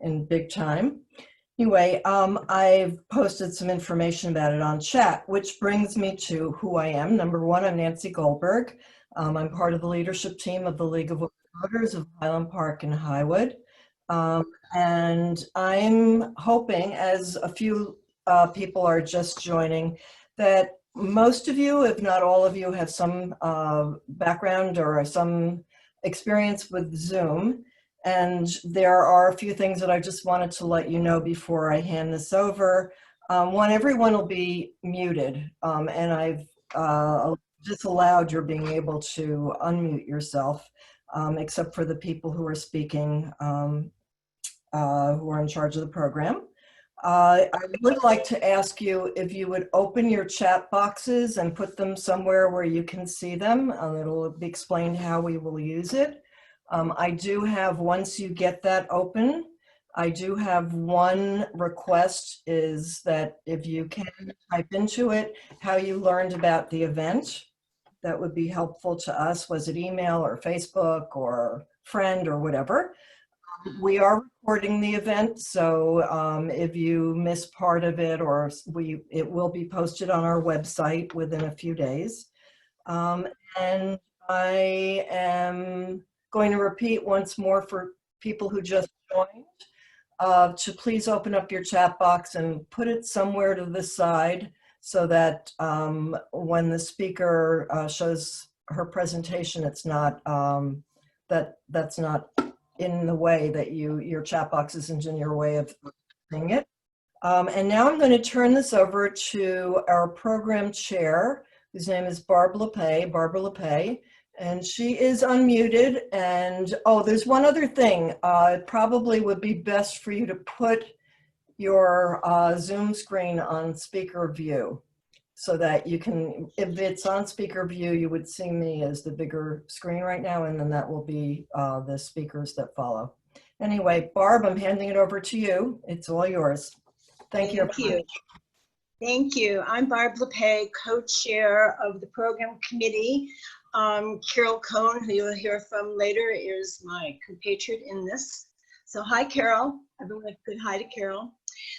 in big time. Anyway, I've posted some information about it on chat, which brings me to who I am. Number one, I'm Nancy Goldberg. I'm part of the leadership team of the League of Women Voters of Highland Park and Highwood. And I'm hoping, as a few people are just joining, that most of you, if not all of you, have some background or some experience with Zoom. And there are a few things that I just wanted to let you know before I hand this over. One, everyone will be muted, and I've disallowed your being able to unmute yourself, except for the people who are speaking, who are in charge of the program. I would like to ask you if you would open your chat boxes and put them somewhere where you can see them. It'll be explained how we will use it. I do have, once you get that open, I do have one request, is that if you can type into it how you learned about the event, that would be helpful to us. Was it email or Facebook or friend or whatever? We are recording the event, so if you miss part of it, or it will be posted on our website within a few days. And I am going to repeat once more for people who just joined, to please open up your chat box and put it somewhere to the side, so that when the speaker shows her presentation, it's not that's not in the way, that your chat box isn't in your way of seeing it. And now I'm going to turn this over to our program chair, whose name is Barbara LePay, and she is unmuted. And oh, there's one other thing. It probably would be best for you to put your Zoom screen on speaker view, so that you can, if it's on speaker view, you would see me as the bigger screen right now, and then that will be the speakers that follow. Anyway, Barb, I'm handing it over to you. It's all yours. Thank you. Thank you. Thank you. I'm Barb LePay, co-chair of the program committee. Carol Cohn, who you'll hear from later, is my compatriot in this. So hi, Carol. Everyone, a good hi to Carol.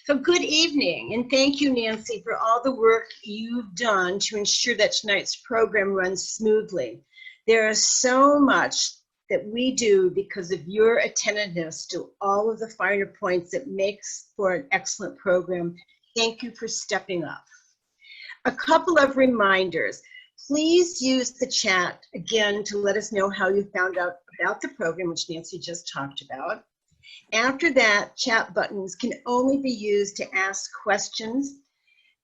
So good evening, and thank you, Nancy, for all the work you've done to ensure that tonight's program runs smoothly. There is so much that we do because of your attentiveness to all of the finer points that makes for an excellent program. Thank you for stepping up. A couple of reminders. Please use the chat again to let us know how you found out about the program, which Nancy just talked about. After that, chat buttons can only be used to ask questions.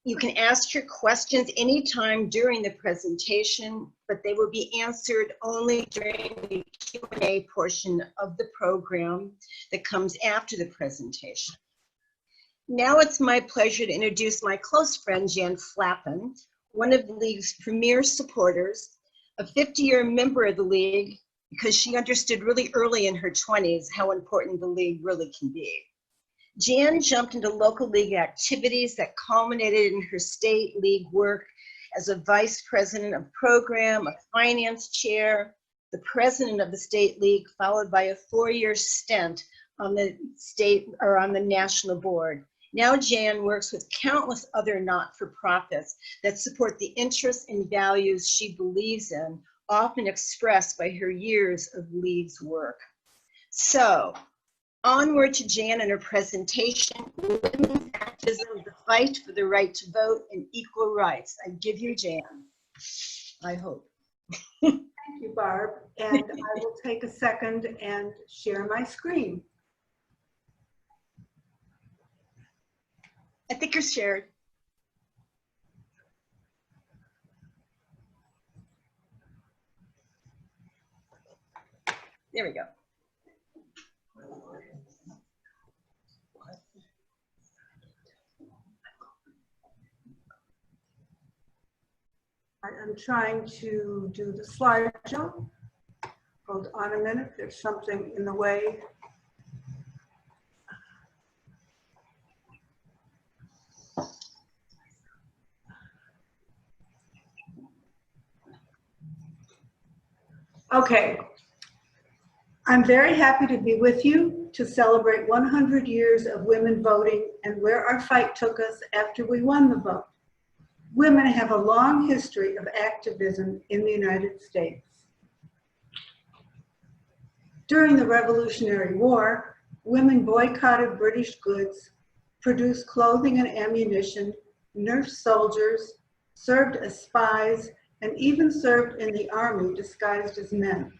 You can ask your questions anytime during the presentation, but they will be answered only during the Q&A portion of the program that comes after the presentation. Now it's my pleasure to introduce my close friend, Jan Flapan, one of the League's premier supporters, a 50-year member of the League, because she understood really early in her 20s how important the League really can be. Jan jumped into local League activities that culminated in her state League work as a vice president of program, a finance chair, the president of the state League, followed by a 4-year stint on the state or on the national board. Now Jan works with countless other not-for-profits that support the interests and values she believes in, often expressed by her years of League's work. So, onward to Jan and her presentation, Women's Activism, the Fight for the Right to Vote and Equal Rights. I give you Jan, I hope. Thank you, Barb. And I will take a second and share my screen. I think you're shared. There we go. I'm trying to do the slideshow. Hold on a minute, there's something in the way. Okay. I'm very happy to be with you to celebrate 100 years of women voting and where our fight took us after we won the vote. Women have a long history of activism in the United States. During the Revolutionary War, women boycotted British goods, produced clothing and ammunition, nursed soldiers, served as spies, and even served in the army disguised as men.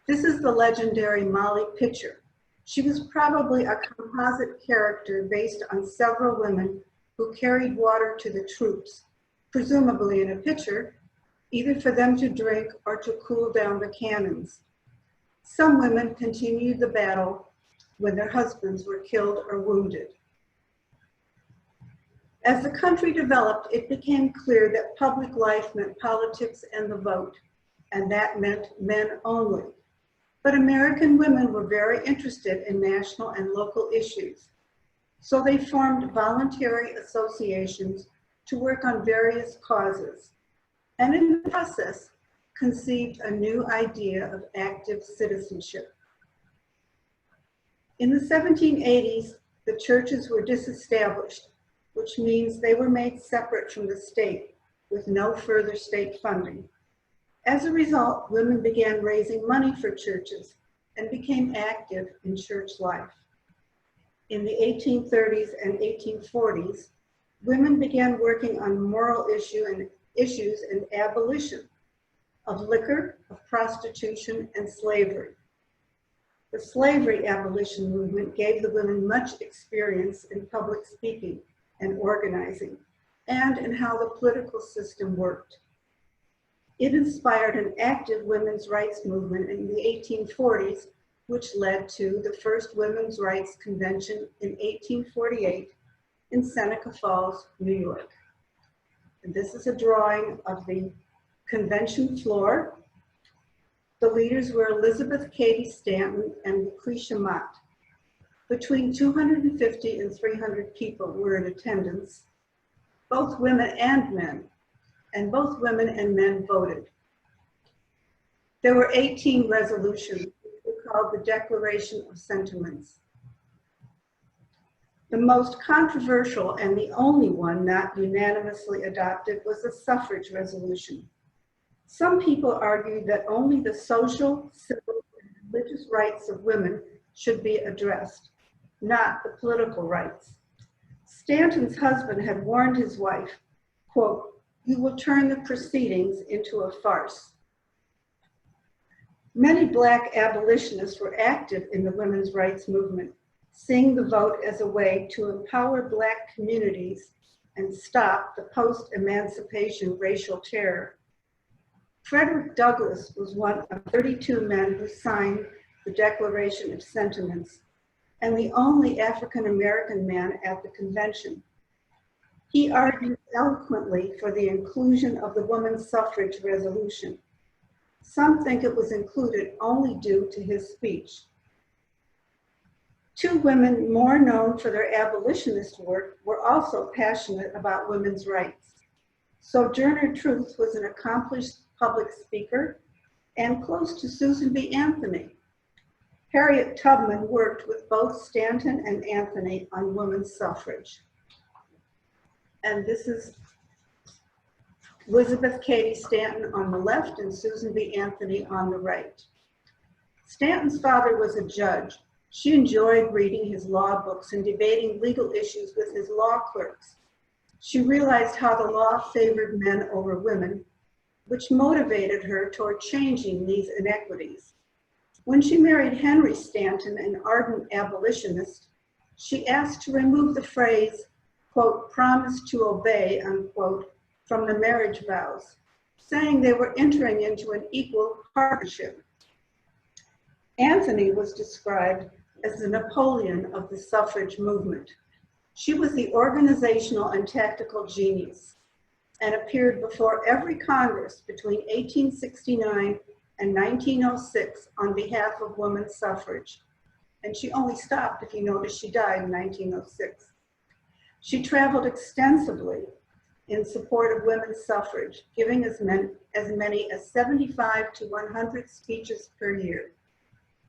This is the legendary Molly Pitcher. She was probably a composite character based on several women who carried water to the troops, presumably in a pitcher, either for them to drink or to cool down the cannons. Some women continued the battle when their husbands were killed or wounded. As the country developed, it became clear that public life meant politics and the vote, and that meant men only. But American women were very interested in national and local issues, so they formed voluntary associations to work on various causes, and in the process, conceived a new idea of active citizenship. In the 1780s, the churches were disestablished, which means they were made separate from the state with no further state funding. As a result, women began raising money for churches and became active in church life. In the 1830s and 1840s, women began working on moral issues and abolition of liquor, of prostitution, and slavery. The slavery abolition movement gave the women much experience in public speaking and organizing, and in how the political system worked. It inspired an active women's rights movement in the 1840s, which led to the first Women's Rights Convention in 1848 in Seneca Falls, New York. And this is a drawing of the convention floor. The leaders were Elizabeth Cady Stanton and Lucretia Mott. Between 250 and 300 people were in attendance, both women and men, and both women and men voted. There were 18 resolutions, which were called the Declaration of Sentiments. The most controversial and the only one not unanimously adopted was the suffrage resolution. Some people argued that only the social, civil, and religious rights of women should be addressed, not the political rights. Stanton's husband had warned his wife, quote, "You will turn the proceedings into a farce." Many Black abolitionists were active in the women's rights movement, seeing the vote as a way to empower Black communities and stop the post-emancipation racial terror. Frederick Douglass was one of 32 men who signed the Declaration of Sentiments, and the only African-American man at the convention. He argued eloquently for the inclusion of the women's suffrage resolution. Some think it was included only due to his speech. Two women more known for their abolitionist work were also passionate about women's rights. Sojourner Truth was an accomplished public speaker and close to Susan B. Anthony. Harriet Tubman worked with both Stanton and Anthony on women's suffrage. And this is Elizabeth Cady Stanton on the left and Susan B. Anthony on the right. Stanton's father was a judge. She enjoyed reading his law books and debating legal issues with his law clerks. She realized how the law favored men over women, which motivated her toward changing these inequities. When she married Henry Stanton, an ardent abolitionist, she asked to remove the phrase, quote, "promise to obey," unquote, from the marriage vows, saying they were entering into an equal partnership. Anthony was described as the Napoleon of the suffrage movement. She was the organizational and tactical genius and appeared before every Congress between 1869 and 1906 on behalf of women's suffrage. And she only stopped, if you notice, she died in 1906. She traveled extensively in support of women's suffrage, giving as many as 75 to 100 speeches per year.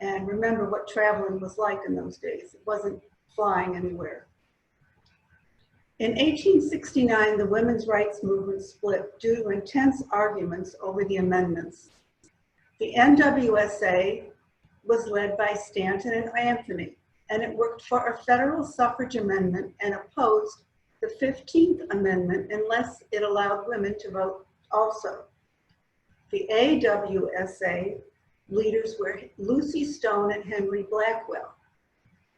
And remember what traveling was like in those days. It wasn't flying anywhere. In 1869, the women's rights movement split due to intense arguments over the amendments. The NWSA was led by Stanton and Anthony, and it worked for a federal suffrage amendment and opposed the 15th Amendment unless it allowed women to vote also. The AWSA leaders were Lucy Stone and Henry Blackwell.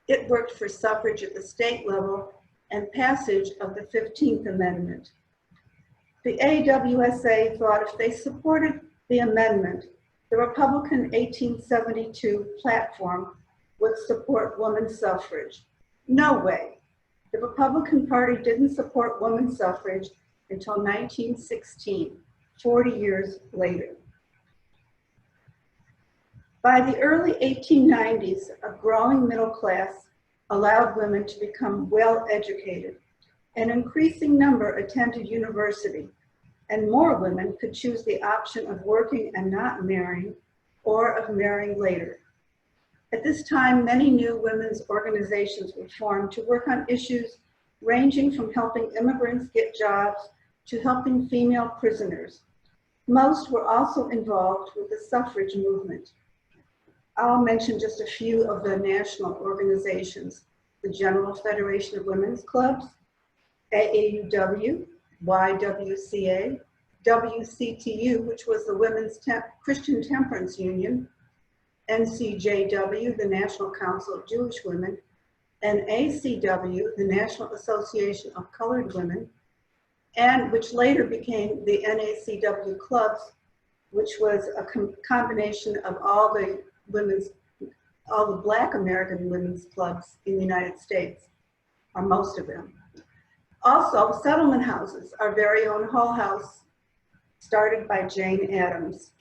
It worked for suffrage at the state level and passage of the 15th Amendment. The AWSA thought if they supported the amendment, the Republican 1872 platform would support women's suffrage. No way. The Republican Party didn't support women's suffrage until 1916, 40 years later. By the early 1890s, a growing middle class allowed women to become well educated. An increasing number attended university, and more women could choose the option of working and not marrying, or of marrying later. At this time, many new women's organizations were formed to work on issues ranging from helping immigrants get jobs to helping female prisoners. Most were also involved with the suffrage movement. I'll mention just a few of the national organizations: the General Federation of Women's Clubs, AAUW, YWCA, WCTU, which was the Women's Christian Temperance Union, NCJW, the National Council of Jewish Women, and ACW, the National Association of Colored Women, and which later became the NACW clubs, which was a combination of all the Black American women's clubs in the United States, or most of them. Also, settlement houses, our very own Hull House, started by Jane Addams.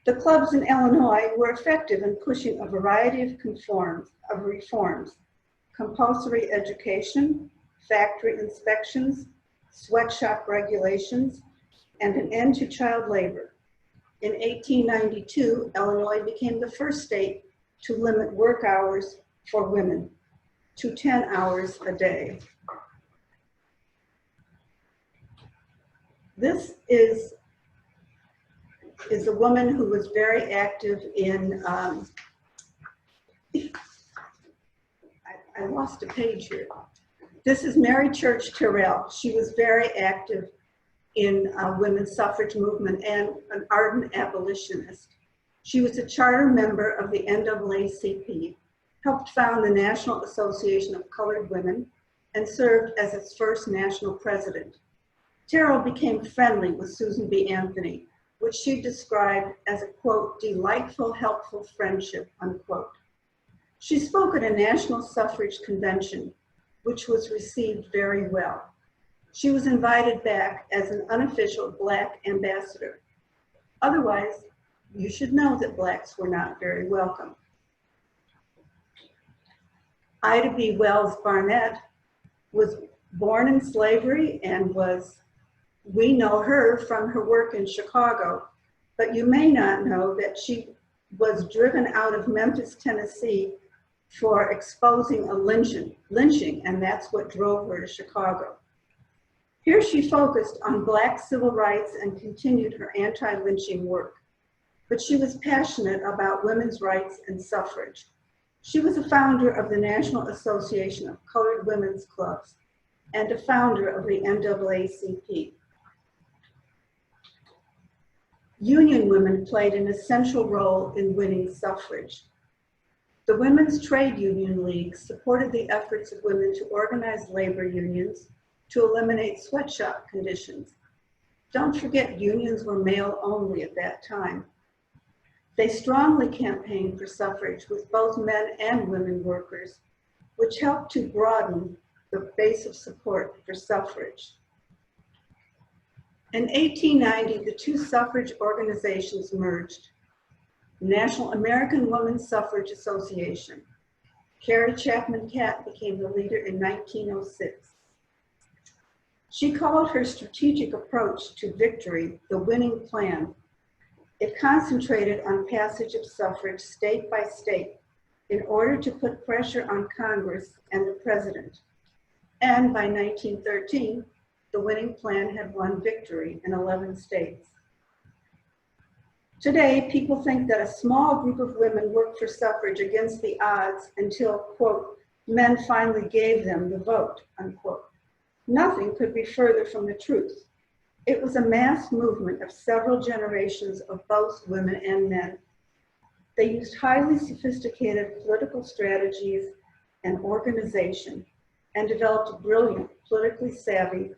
The clubs in Illinois were effective in pushing a variety of reforms: compulsory education, factory inspections, sweatshop regulations, and an end to child labor. In 1892, Illinois became the first state to limit work hours for women to 10 hours a day. This is a woman who was very active in, I lost a page here. This is Mary Church Terrell. She was very active in women's suffrage movement and an ardent abolitionist. She was a charter member of the NAACP, helped found the National Association of Colored Women, and served as its first national president. Terrell became friendly with Susan B. Anthony, which she described as a, quote, delightful, helpful friendship, unquote. She spoke at a national suffrage convention, which was received very well. She was invited back as an unofficial Black ambassador. Otherwise, you should know that Blacks were not very welcome. Ida B. Wells Barnett was born in slavery and we know her from her work in Chicago, but you may not know that she was driven out of Memphis, Tennessee for exposing a lynching, and that's what drove her to Chicago. Here she focused on Black civil rights and continued her anti-lynching work, but she was passionate about women's rights and suffrage. She was a founder of the National Association of Colored Women's Clubs and a founder of the NAACP. Union women played an essential role in winning suffrage. The Women's Trade Union League supported the efforts of women to organize labor unions to eliminate sweatshop conditions. Don't forget, unions were male only at that time. They strongly campaigned for suffrage with both men and women workers, which helped to broaden the base of support for suffrage. In 1890, the two suffrage organizations merged. The National American Women's Suffrage Association. Carrie Chapman Catt became the leader in 1906. She called her strategic approach to victory the winning plan. It concentrated on passage of suffrage state by state in order to put pressure on Congress and the president. And by 1913, the winning plan had won victory in 11 states. Today, people think that a small group of women worked for suffrage against the odds until, quote, men finally gave them the vote, unquote. Nothing could be further from the truth. It was a mass movement of several generations of both women and men. They used highly sophisticated political strategies and organization and developed brilliant, politically savvy,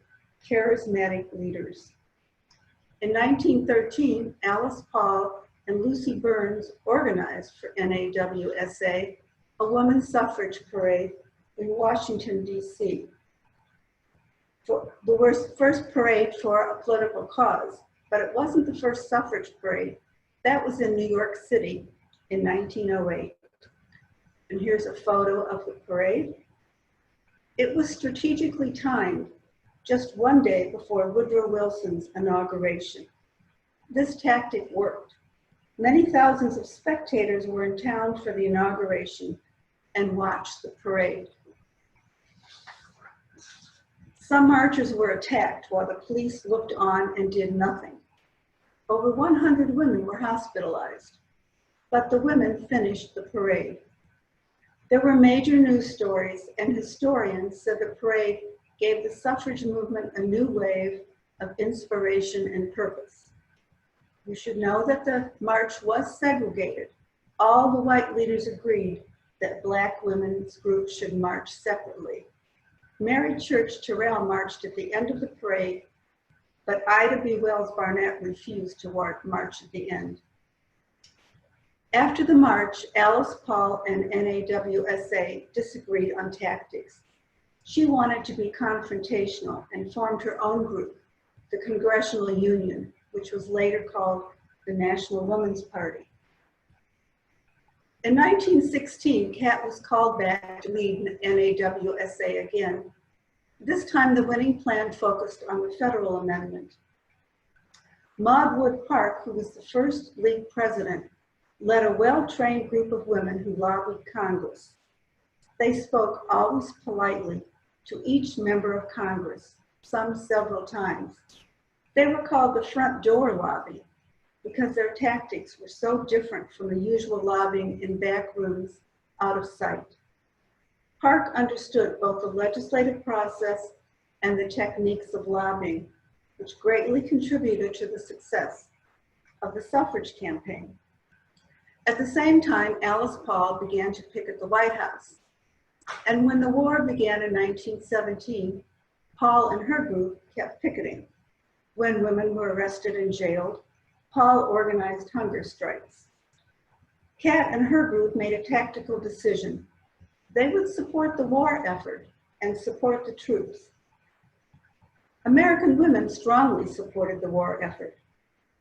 charismatic leaders. In 1913, Alice Paul and Lucy Burns organized for NAWSA a women's suffrage parade in Washington, D.C. For the first parade for a political cause, but it wasn't the first suffrage parade. That was in New York City in 1908. And here's a photo of the parade. It was strategically timed just one day before Woodrow Wilson's inauguration. This tactic worked. Many thousands of spectators were in town for the inauguration and watched the parade. Some marchers were attacked while the police looked on and did nothing. Over 100 women were hospitalized, but the women finished the parade. There were major news stories, and historians said the parade gave the suffrage movement a new wave of inspiration and purpose. You should know that the march was segregated. All the white leaders agreed that Black women's groups should march separately. Mary Church Terrell marched at the end of the parade, but Ida B. Wells Barnett refused to march at the end. After the march, Alice Paul and NAWSA disagreed on tactics. She wanted to be confrontational and formed her own group, the Congressional Union, which was later called the National Woman's Party. In 1916, Cat was called back to lead NAWSA again. This time, the winning plan focused on the federal amendment. Maud Wood Park, who was the first League president, led a well-trained group of women who lobbied Congress. They spoke always politely to each member of Congress, some several times. They were called the front door lobby because their tactics were so different from the usual lobbying in back rooms out of sight. Park understood both the legislative process and the techniques of lobbying, which greatly contributed to the success of the suffrage campaign. At the same time, Alice Paul began to picket the White House. And when the war began in 1917, Paul and her group kept picketing. When women were arrested and jailed, Paul organized hunger strikes. Cat and her group made a tactical decision. They would support the war effort and support the troops. American women strongly supported the war effort.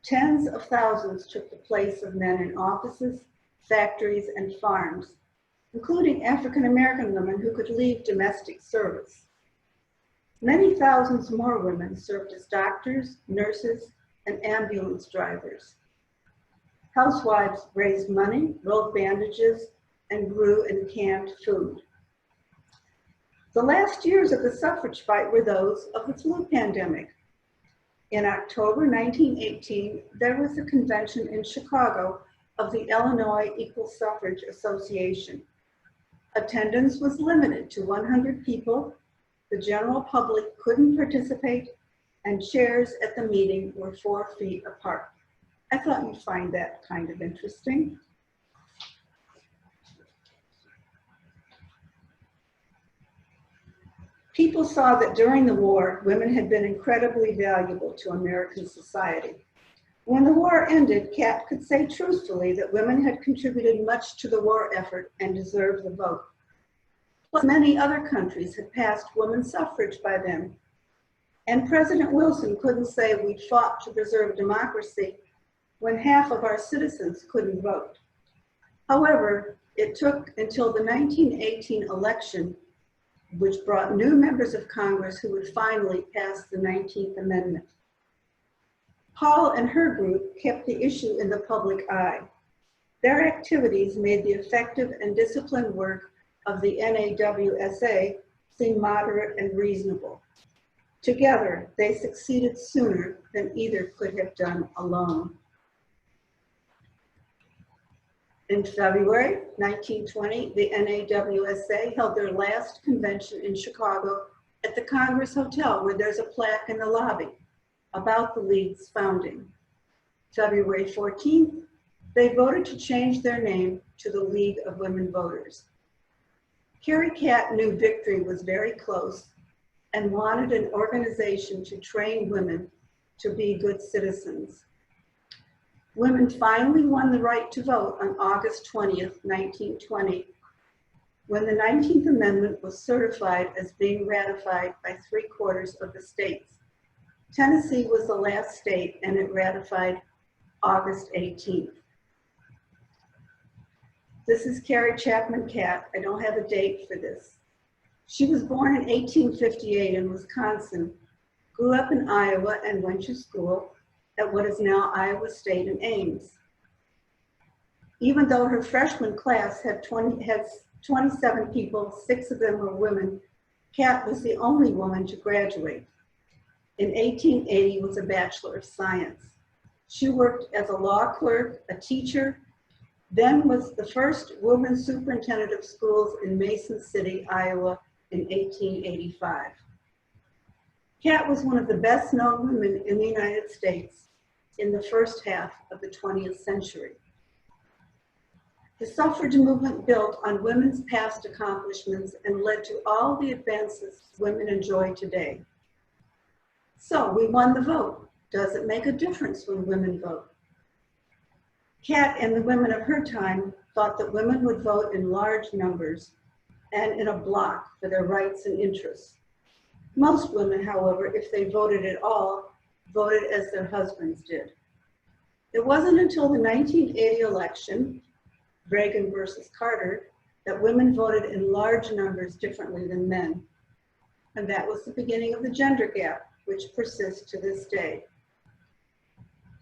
Tens of thousands took the place of men in offices, factories, and farms, including African American women who could leave domestic service. Many thousands more women served as doctors, nurses, and ambulance drivers. Housewives raised money, rolled bandages, and grew and canned food. The last years of the suffrage fight were those of the flu pandemic. In October 1918, there was a convention in Chicago of the Illinois Equal Suffrage Association. Attendance was limited to 100 people. The general public couldn't participate, and chairs at the meeting were 4 feet apart. I thought you'd find that kind of interesting. People saw that during the war, women had been incredibly valuable to American society. When the war ended, Cat could say truthfully that women had contributed much to the war effort and deserved the vote. Plus, many other countries had passed women's suffrage by then. And President Wilson couldn't say we'd fought to preserve democracy when half of our citizens couldn't vote. However, it took until the 1918 election, which brought new members of Congress who would finally pass the 19th Amendment. Hall and her group kept the issue in the public eye. Their activities made the effective and disciplined work of the NAWSA seem moderate and reasonable. Together, they succeeded sooner than either could have done alone. In February 1920, the NAWSA held their last convention in Chicago at the Congress Hotel, where there's a plaque in the lobby about the League's founding. February 14th, they voted to change their name to the League of Women Voters. Carrie Catt knew victory was very close and wanted an organization to train women to be good citizens. Women finally won the right to vote on August 20th, 1920, when the 19th Amendment was certified as being ratified by 3/4 of the states. Tennessee was the last state, and it ratified August 18th. This is Carrie Chapman Catt. I don't have a date for this. She was born in 1858 in Wisconsin, grew up in Iowa, and went to school at what is now Iowa State in Ames. Even though her freshman class had 27 people, 6 of them were women, Catt was the only woman to graduate. In 1880 was a Bachelor of Science. She worked as a law clerk, a teacher, then was the first woman superintendent of schools in Mason City, Iowa in 1885. Catt was one of the best known women in the United States in the first half of the 20th century. The suffrage movement built on women's past accomplishments and led to all the advances women enjoy today. So we won the vote. Does it make a difference when women vote? Catt and the women of her time thought that women would vote in large numbers and in a block for their rights and interests. Most women, however, if they voted at all, voted as their husbands did. It wasn't until the 1980 election, Reagan versus Carter, that women voted in large numbers differently than men. And that was the beginning of the gender gap, which persists to this day.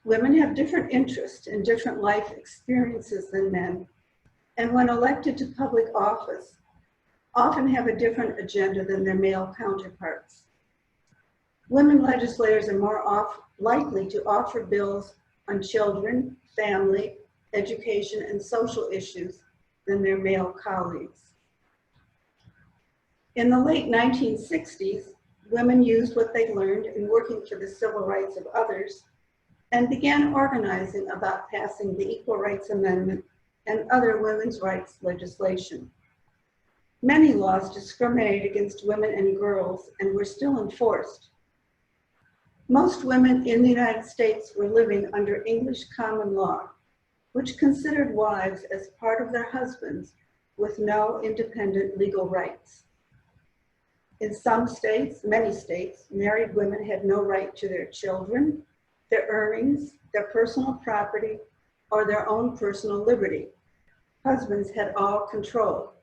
Women have different interests and different life experiences than men, and when elected to public office, often have a different agenda than their male counterparts. Women legislators are more likely to offer bills on children, family, education, and social issues than their male colleagues. In the late 1960s, women used what they learned in working for the civil rights of others and began organizing about passing the Equal Rights Amendment and other women's rights legislation. Many laws discriminate against women and girls and were still enforced. Most women in the United States were living under English common law, which considered wives as part of their husbands with no independent legal rights. In some states, many states, married women had no right to their children, their earnings, their personal property, or their own personal liberty. Husbands had all control.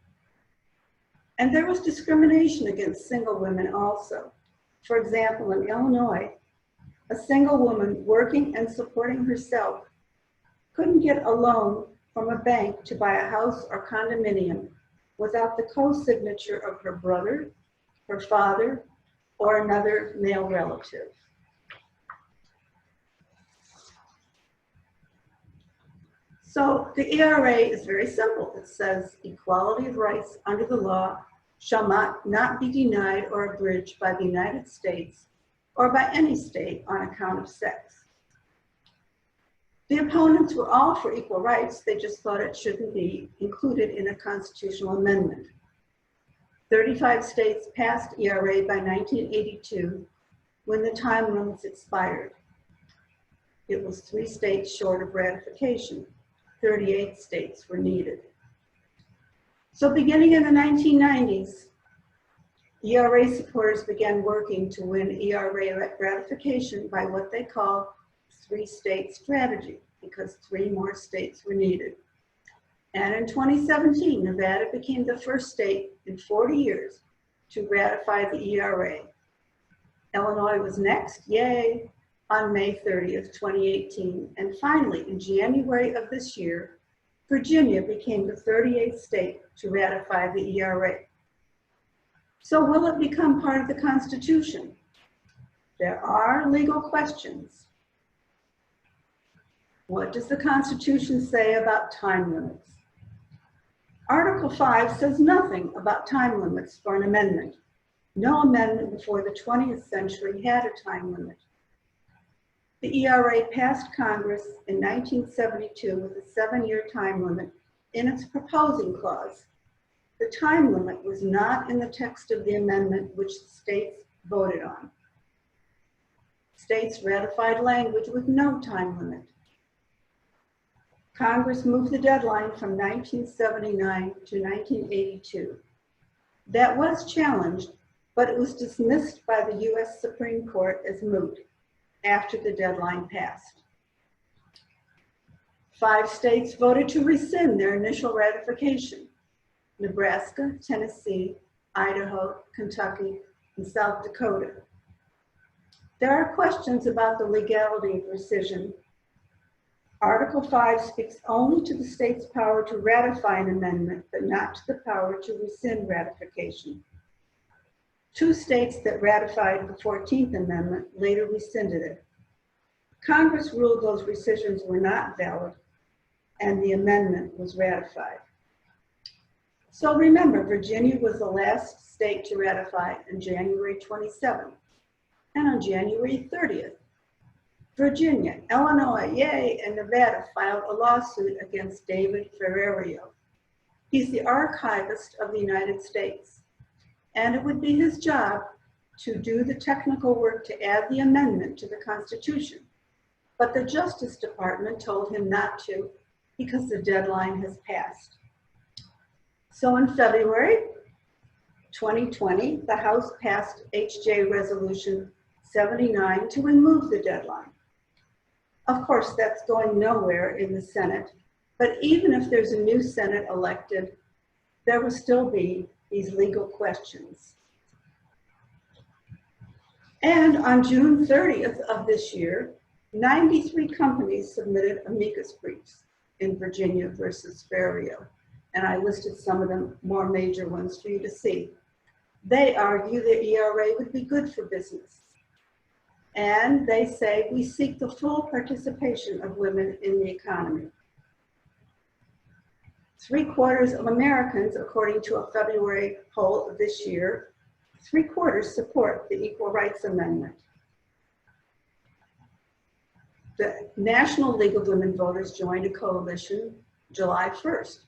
And there was discrimination against single women also. For example, in Illinois, a single woman working and supporting herself couldn't get a loan from a bank to buy a house or condominium without the co-signature of her brother, her father, or another male relative. So the ERA is very simple. It says equality of rights under the law shall not be denied or abridged by the United States or by any state on account of sex. The opponents were all for equal rights. They just thought it shouldn't be included in a constitutional amendment. 35 states passed ERA by 1982 when the time limits expired. It was 3 states short of ratification. 38 states were needed. So beginning in the 1990s, ERA supporters began working to win ERA ratification by what they call 3-state strategy, because 3 more states were needed. And in 2017, Nevada became the first state in 40 years to ratify the ERA. Illinois was next, yay, on May 30th, 2018. And finally, in January of this year, Virginia became the 38th state to ratify the ERA. So will it become part of the Constitution? There are legal questions. What does the Constitution say about time limits? Article 5 says nothing about time limits for an amendment. No amendment before the 20th century had a time limit. The ERA passed Congress in 1972 with a 7-year time limit in its proposing clause. The time limit was not in the text of the amendment which the states voted on. States ratified language with no time limit. Congress moved the deadline from 1979 to 1982. That was challenged, but it was dismissed by the U.S. Supreme Court as moot after the deadline passed. 5 states voted to rescind their initial ratification: Nebraska, Tennessee, Idaho, Kentucky, and South Dakota. There are questions about the legality of rescission. Article 5 speaks only to the state's power to ratify an amendment, but not to the power to rescind ratification. 2 states that ratified the 14th Amendment later rescinded it. Congress ruled those rescissions were not valid, and the amendment was ratified. So remember, Virginia was the last state to ratify on January 27th, and on January 30th, Virginia, Illinois, yay, and Nevada filed a lawsuit against David Ferrario. He's the archivist of the United States, and it would be his job to do the technical work to add the amendment to the Constitution. But the Justice Department told him not to because the deadline has passed. So in February 2020, the House passed HJ Resolution 79 to remove the deadline. Of course, that's going nowhere in the Senate, but even if there's a new Senate elected, there will still be these legal questions. And on June 30th of this year, 93 companies submitted amicus briefs in Virginia versus Ferrario. And I listed some of the more major ones for you to see. They argue the ERA would be good for business. And they say we seek the full participation of women in the economy. 3/4 of Americans, according to a February poll of this year, 3/4 support the Equal Rights Amendment. The National League of Women Voters joined a coalition July 1st,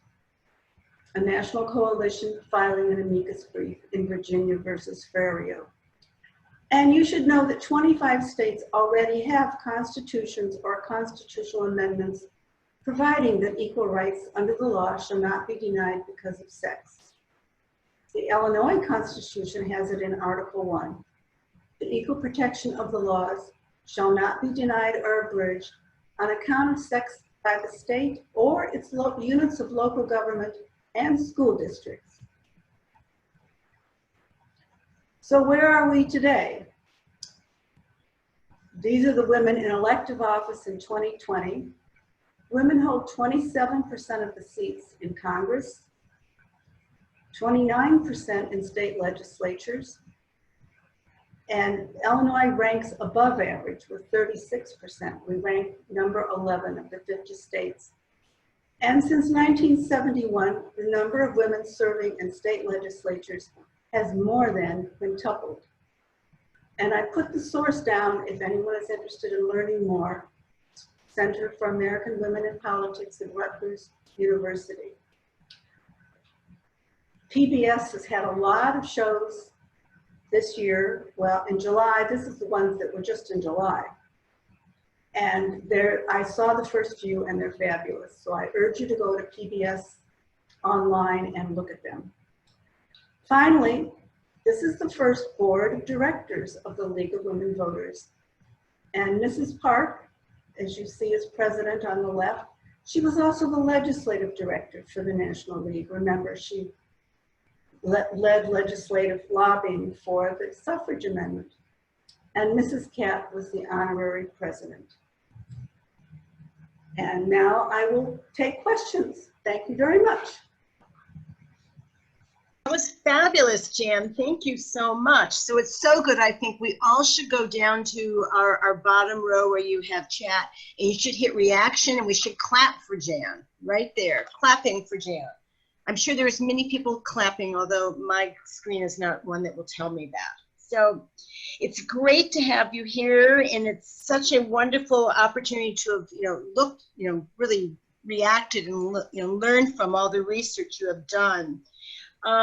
a national coalition filing an amicus brief in Virginia versus Ferrario. And you should know that 25 states already have constitutions or constitutional amendments providing that equal rights under the law shall not be denied because of sex. The Illinois Constitution has it in Article 1. The equal protection of the laws shall not be denied or abridged on account of sex by the state or its units of local government and school districts. So where are we today? These are the women in elective office in 2020. Women hold 27% of the seats in Congress, 29% in state legislatures, and Illinois ranks above average with 36%. We rank number 11 of the 50 states. And since 1971, the number of women serving in state legislatures has more than quintupled. And I put the source down if anyone is interested in learning more. Center for American Women in Politics at Rutgers University. PBS has had a lot of shows this year. Well, in July, this is the ones that were just in July. And I saw the first few and they're fabulous. So I urge you to go to PBS online and look at them. Finally, this is the first board of directors of the League of Women Voters. And Mrs. Park, as you see as president on the left, she was also the legislative director for the National League. Remember, she led legislative lobbying for the suffrage amendment. and Mrs. Catt was the honorary president. And now I will take questions. Thank you very much. That was fabulous, Jan. Thank you so much. So it's so good. I think we all should go down to our bottom row where you have chat, and you should hit reaction, and we should clap for Jan right there. Clapping for Jan. I'm sure there's many people clapping, although my screen is not one that will tell me that. So it's great to have you here, and it's such a wonderful opportunity to have, looked, really reacted and, learned from all the research you have done.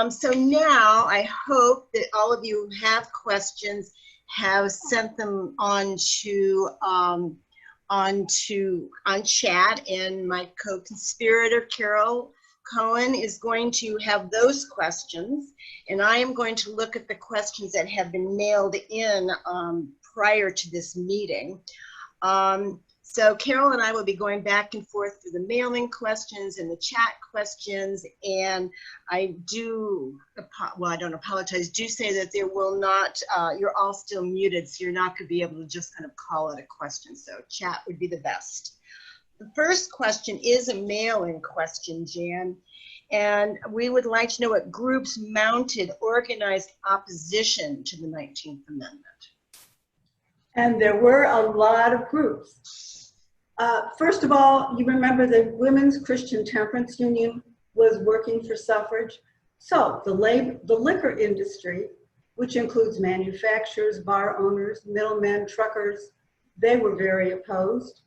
So now I hope that all of you who have questions have sent them on chat, and my co-conspirator Carol Cohen is going to have those questions, and I am going to look at the questions that have been mailed in prior to this meeting. So Carol and I will be going back and forth through the mailing questions and the chat questions, and I do, well, I don't apologize, do say that there will not, you're all still muted, so you're not going to be able to just kind of call it a question, so chat would be the best. The first question is a mail-in question, Jan, and we would like to know what groups mounted organized opposition to the 19th Amendment. And there were a lot of groups. First of all, you remember the Women's Christian Temperance Union was working for suffrage. So the liquor industry, which includes manufacturers, bar owners, middlemen, truckers, they were very opposed.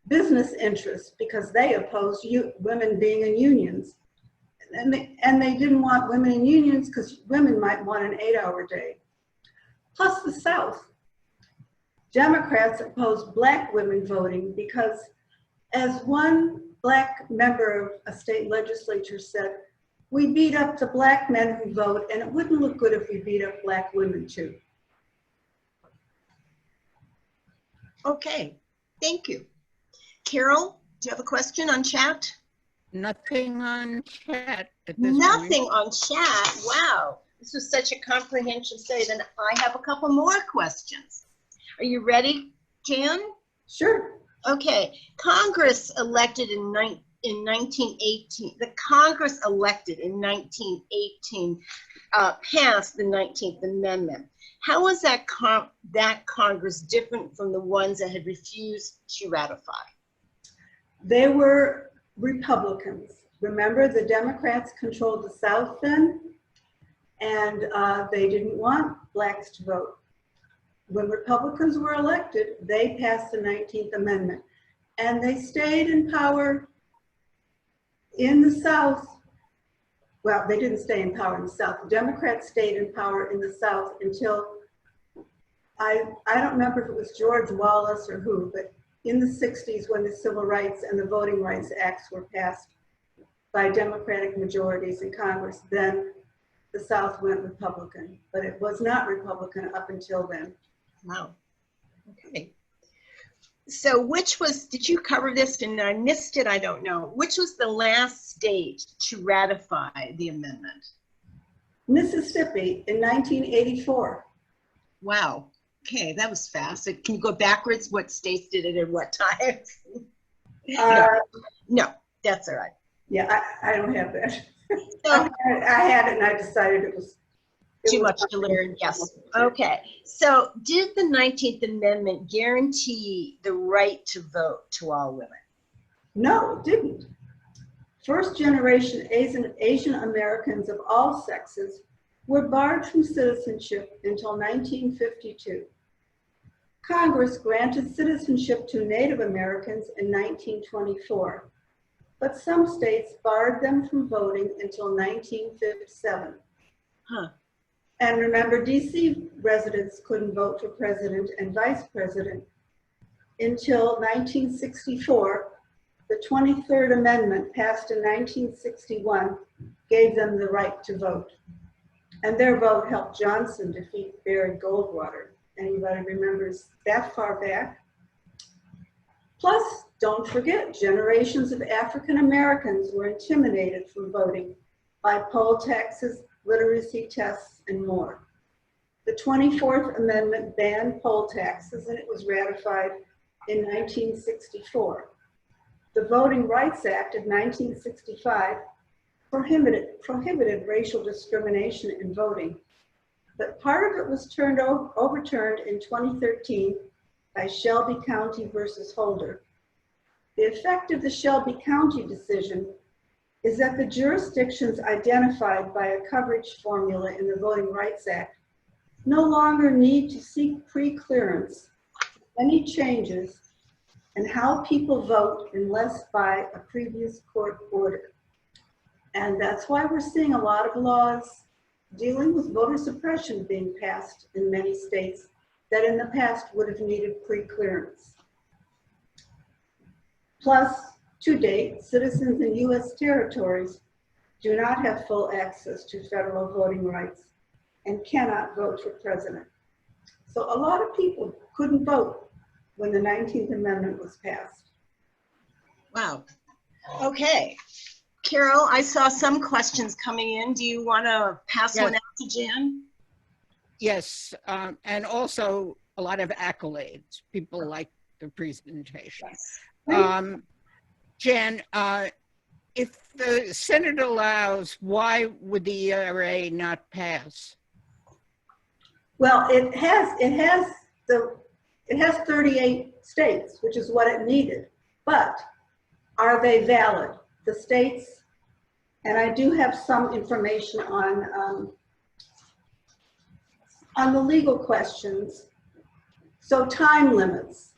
Business interests, because they opposed women being in unions. And they didn't want women in unions because women might want an 8-hour day. Plus the South. Democrats opposed black women voting because, as one black member of a state legislature said, we beat up the black men who vote, and it wouldn't look good if we beat up black women too. Okay, thank you. Carol, do you have a question on chat? Nothing on chat at this Nothing point. on chat. Wow, this was such a comprehensive study. Then I have a couple more questions. Are you ready, Jan? Sure. Okay, Congress elected in 1918. The Congress elected in 1918 passed the 19th Amendment. How was that Congress different from the ones that had refused to ratify? They were Republicans. Remember, the Democrats controlled the South then, and they didn't want blacks to vote. When Republicans were elected, they passed the 19th Amendment, and they stayed in power in the South. Well, they didn't stay in power in the South. The Democrats stayed in power in the South until, I don't remember if it was George Wallace or who, but in the 60s when the Civil Rights and the Voting Rights Acts were passed by Democratic majorities in Congress, then the South went Republican, but it was not Republican up until then. Wow. Okay. So did you cover this and I missed it? I don't know. Which was the last state to ratify the amendment? Mississippi in 1984. Wow. Okay, that was fast. Can you go backwards? What states did it at what time? No, that's all right. Yeah, I don't have that. So, I had it and I decided it was too much to learn, yes. Okay, so did the 19th Amendment guarantee the right to vote to all women? No, it didn't. First generation Asian Americans of all sexes were barred from citizenship until 1952. Congress granted citizenship to Native Americans in 1924, but some states barred them from voting until 1957. Huh. And remember, DC residents couldn't vote for president and vice president until 1964. The 23rd Amendment, passed in 1961, gave them the right to vote. And their vote helped Johnson defeat Barry Goldwater. Anybody remembers that far back? Plus, don't forget, generations of African Americans were intimidated from voting by poll taxes, literacy tests, and more. The 24th Amendment banned poll taxes, and it was ratified in 1964. The Voting Rights Act of 1965 prohibited racial discrimination in voting, but part of it was overturned in 2013 by Shelby County versus Holder. The effect of the Shelby County decision is that the jurisdictions identified by a coverage formula in the Voting Rights Act no longer need to seek pre-clearance of any changes in how people vote unless by a previous court order. And that's why we're seeing a lot of laws dealing with voter suppression being passed in many states that in the past would have needed pre-clearance. Plus, to date, citizens in U.S. territories do not have full access to federal voting rights and cannot vote for president. So a lot of people couldn't vote when the 19th Amendment was passed. Wow. Okay. Carol, I saw some questions coming in. Do you want to pass one out to Jan? Yes, and also a lot of accolades. People like the presentation. Yes. Jan, if the Senate allows, why would the ERA not pass? Well, it has 38 states, which is what it needed. But are they valid? The states, and I do have some information on the legal questions. So time limits.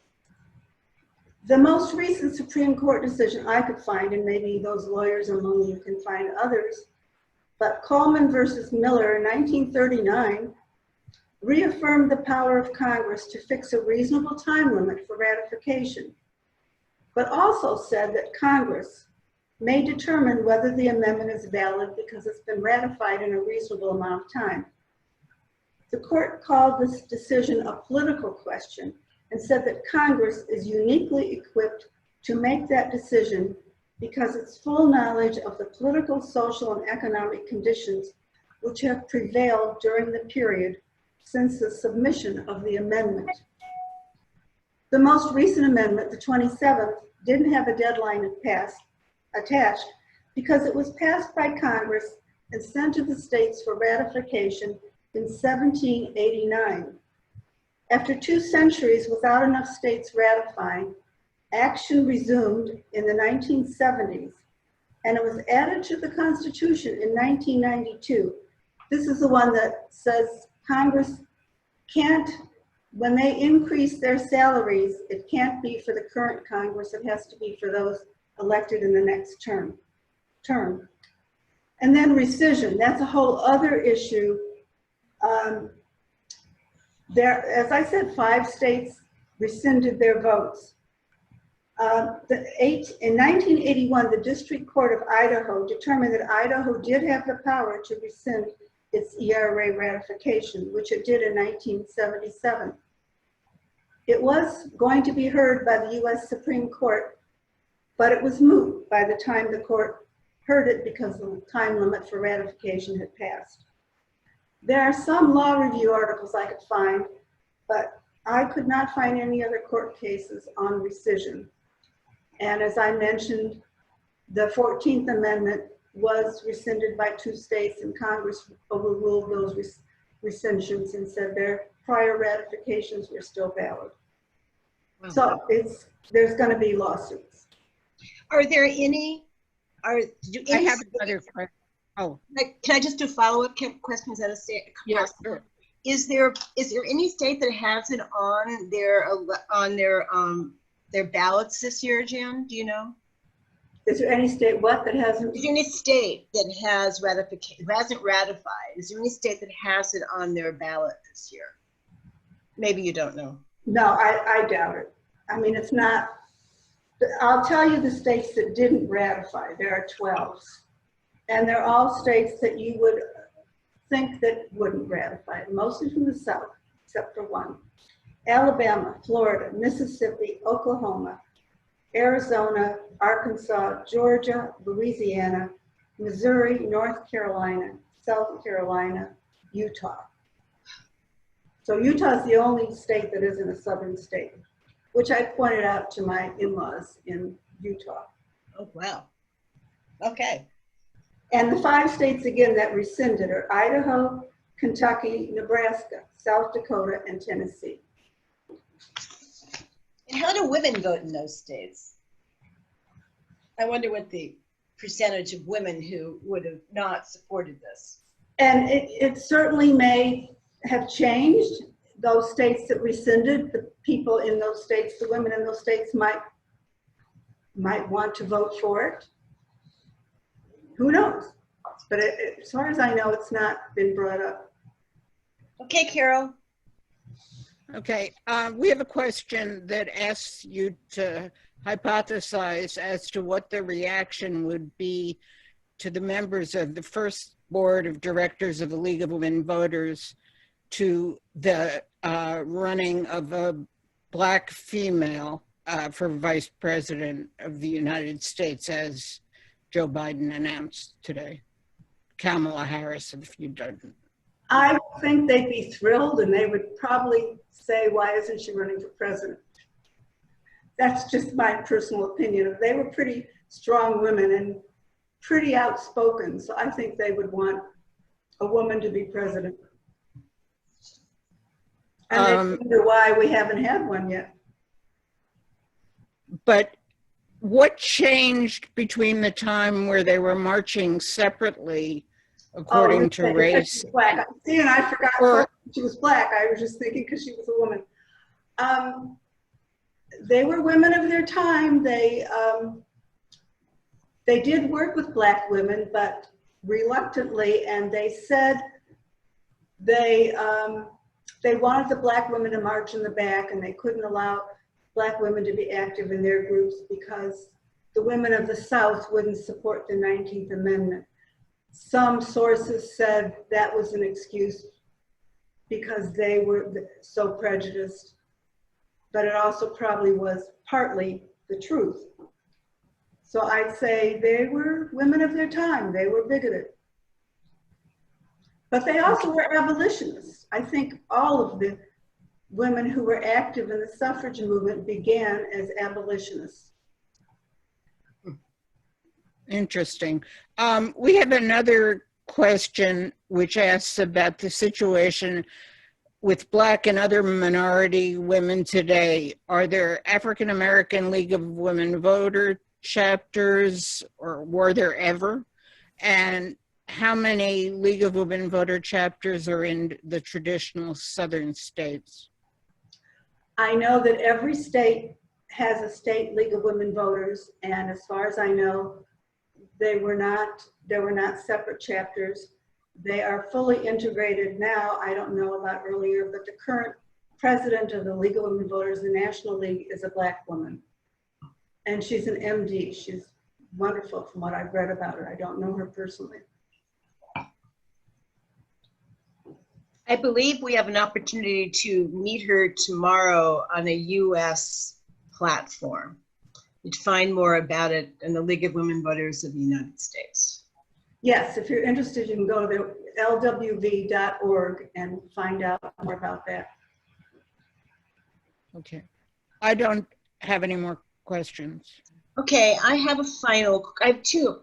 The most recent Supreme Court decision I could find, and maybe those lawyers among you can find others, but Coleman versus Miller in 1939 reaffirmed the power of Congress to fix a reasonable time limit for ratification, but also said that Congress may determine whether the amendment is valid because it's been ratified in a reasonable amount of time. The court called this decision a political question and said that Congress is uniquely equipped to make that decision because its full knowledge of the political, social, and economic conditions which have prevailed during the period since the submission of the amendment. The most recent amendment, the 27th, didn't have a deadline attached because it was passed by Congress and sent to the states for ratification in 1789. After 2 centuries without enough states ratifying, action resumed in the 1970s, and it was added to the Constitution in 1992. This is the one that says Congress can't, when they increase their salaries, it can't be for the current Congress, it has to be for those elected in the next term. And then rescission, that's a whole other issue. As I said, 5 states rescinded their votes. In 1981, the District Court of Idaho determined that Idaho did have the power to rescind its ERA ratification, which it did in 1977. It was going to be heard by the U.S. Supreme Court, but it was moot by the time the court heard it because the time limit for ratification had passed. There are some law review articles I could find, but I could not find any other court cases on rescission. And as I mentioned, the 14th Amendment was rescinded by 2 states, and Congress overruled those rescissions and said their prior ratifications were still valid. Wow. So there's going to be lawsuits. Are there any, I have another question. Oh, can I just do follow-up questions at a state? yes, sure. Is there any state that has it on their ballots this year, Jan? Do you know? Is there any state that hasn't? Is there any state that has hasn't ratified? Is there any state that has it on their ballot this year? Maybe you don't know. No, I doubt it. I mean, it's not. I'll tell you the states that didn't ratify. There are 12. And they're all states that you would think that wouldn't ratify, mostly from the South, except for 1. Alabama, Florida, Mississippi, Oklahoma, Arizona, Arkansas, Georgia, Louisiana, Missouri, North Carolina, South Carolina, Utah. So Utah's the only state that isn't a southern state, which I pointed out to my in-laws in Utah. Oh, wow. Okay. And the 5 states, again, that rescinded are Idaho, Kentucky, Nebraska, South Dakota, and Tennessee. And how do women vote in those states? I wonder what the percentage of women who would have not supported this. And it certainly may have changed. Those states that rescinded, the people in those states, the women in those states might want to vote for it. Who knows? But as far as I know, it's not been brought up. Okay, Carol. Okay, we have a question that asks you to hypothesize as to what the reaction would be to the members of the first board of directors of the League of Women Voters to the running of a Black female for vice president of the United States, as Joe Biden announced today. Kamala Harris, if you don't. I think they'd be thrilled, and they would probably say, why isn't she running for president? That's just my personal opinion. They were pretty strong women and pretty outspoken, so I think they would want a woman to be president. And they wonder why we haven't had one yet. But what changed between the time where they were marching separately according to race? Black. See, and I forgot she was Black. I was just thinking because she was a woman. They were women of their time. They did work with Black women, but reluctantly, and they said they wanted the Black women to march in the back, and they couldn't allow Black women to be active in their groups because the women of the South wouldn't support the 19th Amendment. Some sources said that was an excuse because they were so prejudiced, but it also probably was partly the truth. So I'd say they were women of their time. They were bigoted. But they also were abolitionists. I think all of the women who were active in the suffrage movement began as abolitionists. Interesting. We have another question which asks about the situation with Black and other minority women today. Are there African American League of Women Voter chapters, or were there ever? And how many League of Women Voter chapters are in the traditional southern states? I know that every state has a state League of Women Voters, and as far as I know, there were not separate chapters. They are fully integrated now. I don't know about earlier, but the current president of the League of Women Voters, the National League, is a Black woman. And she's an MD. She's wonderful from what I've read about her. I don't know her personally. I believe we have an opportunity to meet her tomorrow on a US platform. You'd find more about it in the League of Women Voters of the United States. Yes, if you're interested, you can go to LWV.org and find out more about that. Okay. I don't have any more questions. Okay, I have a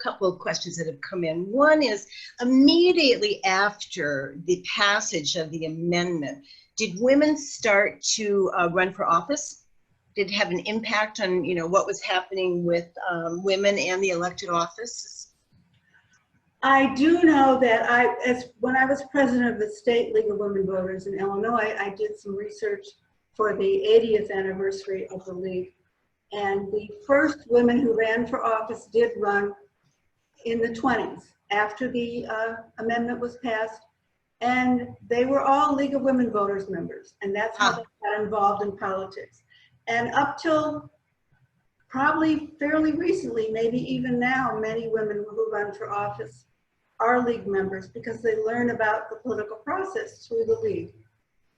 couple of questions that have come in. One is, immediately after the passage of the amendment, did women start to run for office? Did it have an impact on, what was happening with women and the elected office? I do know that when I was president of the State League of Women Voters in Illinois, I did some research for the 80th anniversary of the League. And the first women who ran for office did run in the 20s after the amendment was passed. And they were all League of Women Voters members. And that's how they got involved in politics. And up till probably fairly recently, maybe even now, many women who run for office are League members because they learn about the political process through the League.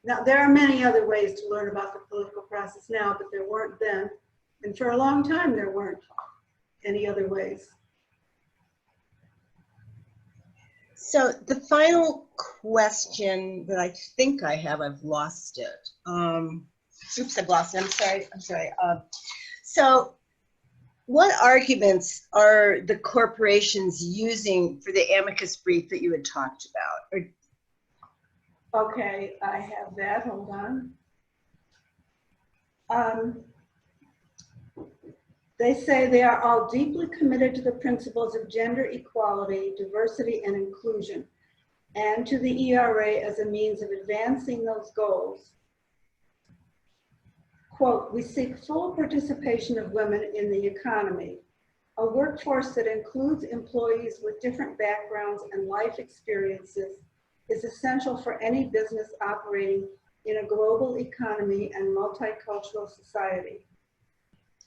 Now, there are many other ways to learn about the political process now, but there weren't then. And for a long time, there weren't any other ways. So the final question that I think I have, I've lost it. Oops, I've lost it. I'm sorry. So what arguments are the corporations using for the amicus brief that you had talked about? Okay, I have that, hold on. They say they are all deeply committed to the principles of gender equality, diversity, and inclusion, and to the ERA as a means of advancing those goals. Quote, we seek full participation of women in the economy, a workforce that includes employees with different backgrounds and life experiences is essential for any business operating in a global economy and multicultural society.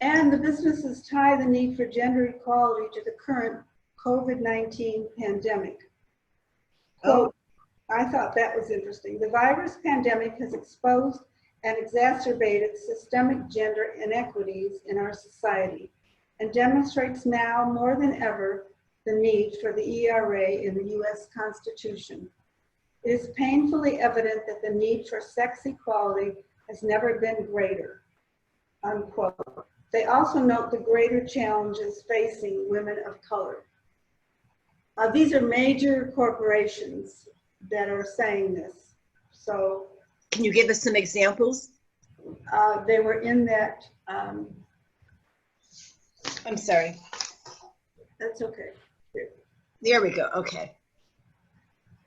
And the businesses tie the need for gender equality to the current COVID-19 pandemic. Quote, I thought that was interesting. The virus pandemic has exposed and exacerbated systemic gender inequities in our society and demonstrates now more than ever the need for the ERA in the US Constitution. It is painfully evident that the need for sex equality has never been greater, unquote. They also note the greater challenges facing women of color. These are major corporations that are saying this. So, can you give us some examples? They were in that. I'm sorry. That's okay. There we go. Okay.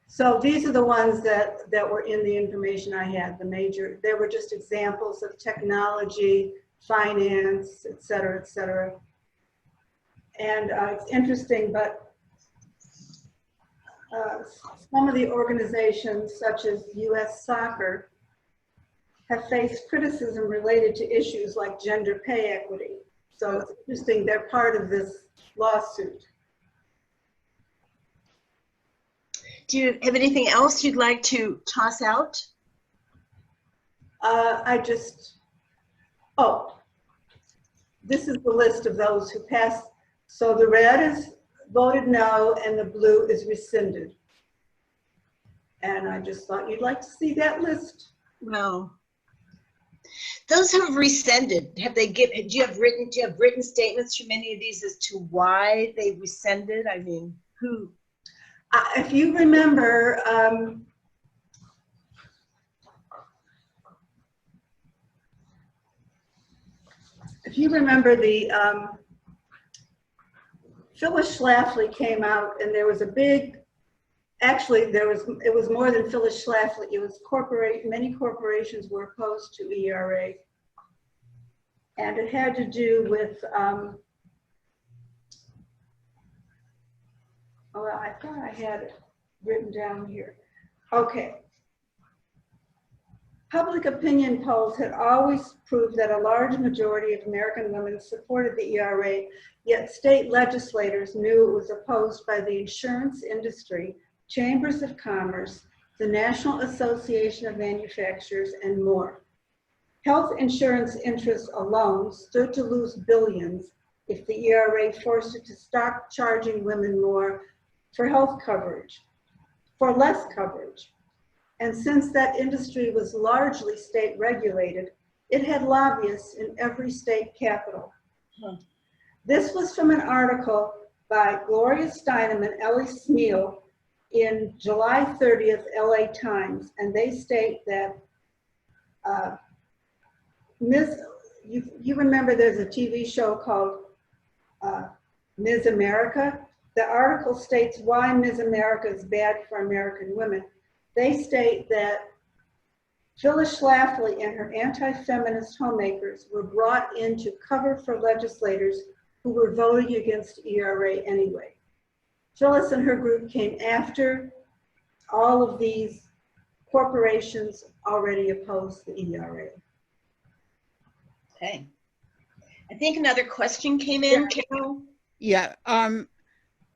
So these are the ones that were in the information I had, the major, they were just examples of technology, finance, et cetera, et cetera. And it's interesting, but some of the organizations such as US Soccer have faced criticism related to issues like gender pay equity. So it's interesting, they're part of this lawsuit. Do you have anything else you'd like to toss out? This is the list of those who passed. So the red is voted no and the blue is rescinded. And I just thought you'd like to see that list. Well, those who have rescinded, have they do you have written statements from any of these as to why they rescinded? I mean, who? If you remember, the Phyllis Schlafly came out, and there was a big. Actually, it was more than Phyllis Schlafly. It was many corporations were opposed to ERA, and it had to do with. Well, I thought I had it written down here. Okay. Public opinion polls had always proved that a large majority of American women supported the ERA, yet state legislators knew it was opposed by the insurance industry, chambers of commerce, the National Association of Manufacturers, and more. Health insurance interests alone stood to lose billions if the ERA forced it to stop charging women more for health coverage, for less coverage. And since that industry was largely state regulated, it had lobbyists in every state capital. This was from an article by Gloria Steinem and Ellie Smeal in July 30th, LA Times. And they state that, you remember there's a TV show called Ms. America? The article states why Ms. America is bad for American women. They state that Phyllis Schlafly and her anti-feminist homemakers were brought in to cover for legislators who were voting against ERA anyway. Phyllis and her group came after all of these corporations already opposed the ERA. Okay. I think another question came in, Carol. Yeah.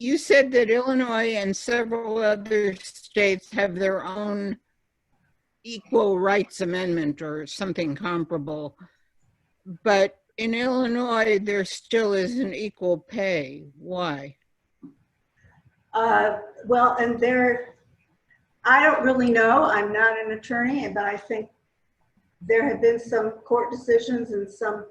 You said that Illinois and several other states have their own equal rights amendment or something comparable, but in Illinois, there still isn't equal pay. Why? Well, and I don't really know. I'm not an attorney, but I think there have been some court decisions and some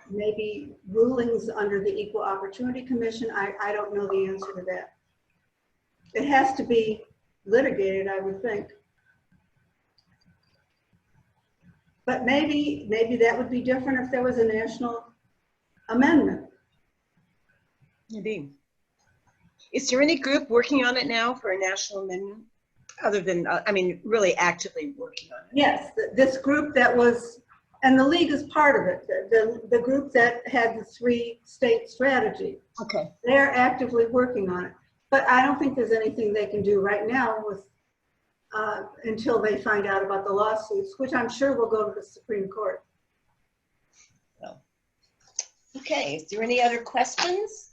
maybe rulings under the Equal Opportunity Commission. I don't know the answer to that. It has to be litigated, I would think. But maybe that would be different if there was a national amendment. Maybe. Is there any group working on it now for a national amendment? Other than, I mean, really actively working on it? Yes, this group that was, and the league is part of it, the group that had the 3-state strategy. Okay. They're actively working on it. But I don't think there's anything they can do right now with until they find out about the lawsuits, which I'm sure will go to the Supreme Court. Well, okay, is there any other questions?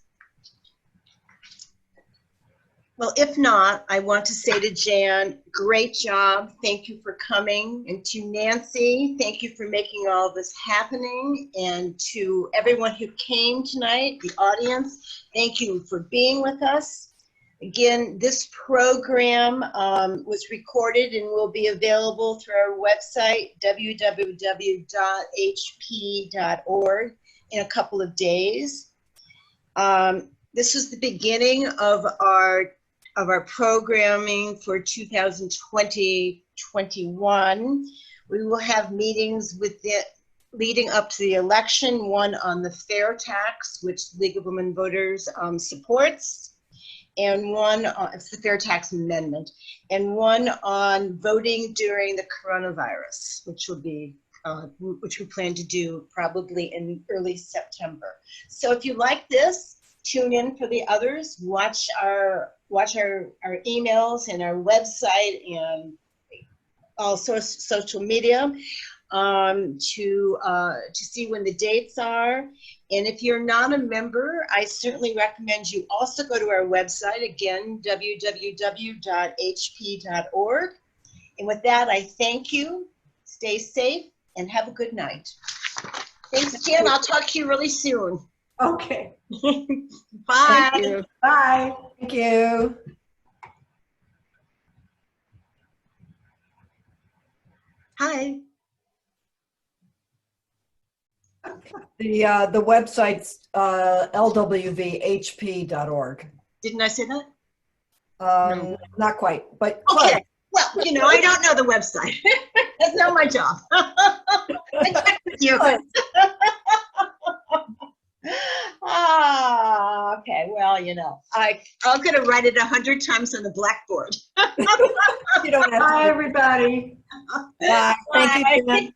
Well, if not, I want to say to Jan, great job. Thank you for coming. And to Nancy, thank you for making all this happening. And to everyone who came tonight, the audience, thank you for being with us. Again, this program was recorded and will be available through our website, www.hp.org, in a couple of days. This is the beginning of our programming for 2020-21. We will have meetings with it leading up to the election, one on the fair tax, which League of Women Voters supports, and one on, it's the fair tax amendment, and one on voting during the coronavirus, which will be which we plan to do probably in early September. So if you like this, tune in for the others. Watch our emails and our website and also social media to see when the dates are. And if you're not a member, I certainly recommend you also go to our website, again, www.hp.org. And with that, I thank you. Stay safe and have a good night. Thanks, Jan. I'll talk to you really soon. Okay. Bye. Thank you. Bye. Thank you. Hi. The website's LWVHP.org. Didn't I say that? No. Not quite, but close. Okay. Well, you know, I don't know the website. That's not my job. I checked with you. Okay. Well, you know, I'm going to write it 100 times on the blackboard. You don't have to. Bye, everybody. Bye. Thank you, Jen.